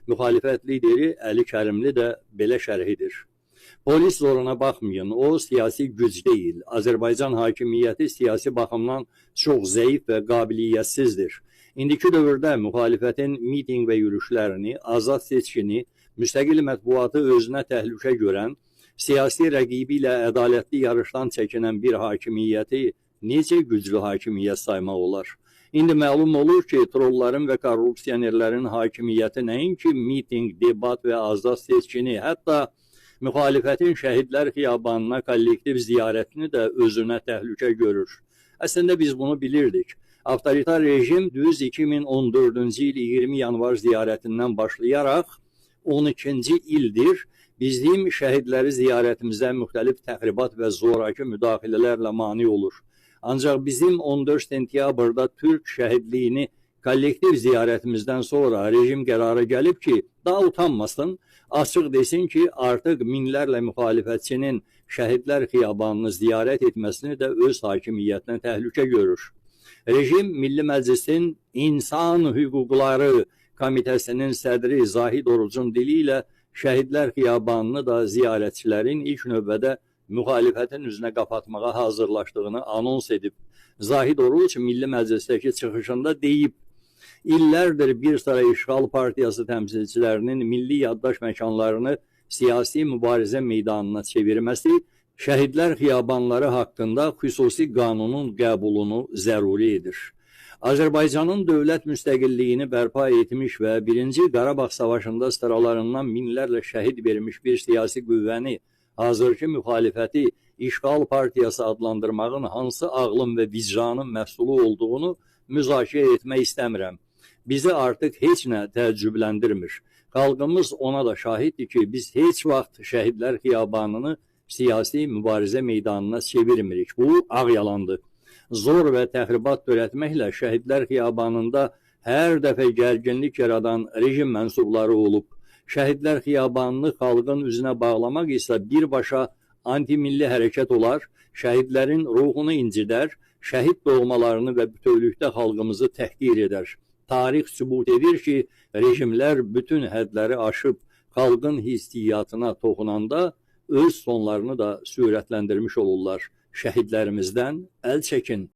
Müxalifət lideri Əli Kərimli də belə şərhidir. Polis zoruna baxmayın, o siyasi güc deyil. Azərbaycan hakimiyyəti siyasi baxımdan çox zəif və qabiliyyətsizdir. İndiki dövrdə müxalifətin miting və yürüşlərini, azad seçkini, müstəqil mətbuatı özünə təhlükə görən, siyasi rəqibi ilə ədalətli yarışdan çəkinən bir hakimiyyəti necə güclü hakimiyyət saymaq olar? İndi məlum olur ki, trolların və korrupsionerlərin hakimiyyəti nəinki miting, debat və azad seçkini, hətta müxalifətin şəhidlər xiyabanına kollektiv ziyarətini də özünə təhlükə görür. Əslində biz bunu bilirdik. Avtoritar rejim düz 2014-cü il 20 yanvar ziyarətindən başlayaraq 12-ci ildir bizim şəhidləri ziyarətimizə müxtəlif təxribat və zoraki müdaxilələrlə mane olur. Ancaq bizim 14 sentyabrda Türk şəhidliyini kollektiv ziyarətimizdən sonra rejim qərarı gəlib ki, daha utanmasın, açıq desin ki, artıq minlərlə müxalifətçinin şəhidlər xiyabanını ziyarət etməsini də öz hakimiyyətinə təhlükə görür. Rejim Milli Məclisin İnsan Hüquqları Komitəsinin sədri Zahid Orucun dili ilə şəhidlər xiyabanını da ziyarətçilərin ilk növbədə müxalifətin üzünə qapatmağa hazırlaşdığını anons edib. Zahid Oruc Milli Məclisdəki çıxışında deyib, illərdir bir sıra işğal partiyası təmsilçilərinin milli yaddaş məkanlarını siyasi mübarizə meydanına çevirməsi, şəhidlər xiyabanları haqqında xüsusi qanunun qəbulunu zəruri edir. Azərbaycanın dövlət müstəqilliyini bərpa etmiş və 1-ci Qarabağ Savaşında sıralarından minlərlə şəhid vermiş bir siyasi qüvvəni, hazırki müxalifəti işğal partiyası adlandırmağın hansı ağlın və vicdanın məhsulu olduğunu müzakirə etmək istəmirəm. Bizi artıq heç nə təəccübləndirmir. Xalqımız ona da şahiddir ki, biz heç vaxt şəhidlər xiyabanını siyasi mübarizə meydanına çevirmirik. Bu ağ yalandır. Zor və təxribat törətməklə şəhidlər xiyabanında hər dəfə gərginlik yaradan rejim mənsubları olub. Şəhidlər xiyabanını xalqın üzünə bağlamaq isə birbaşa anti-milli hərəkət olar, şəhidlərin ruhunu incidər, şəhid doğmalarını və bütövlükdə xalqımızı təhqir edər. Tarix sübut edir ki, rejimlər bütün hədləri aşıb xalqın hissiyyatına toxunanda öz sonlarını da sürətləndirmiş olurlar. Şəhidlərimizdən əl çəkin.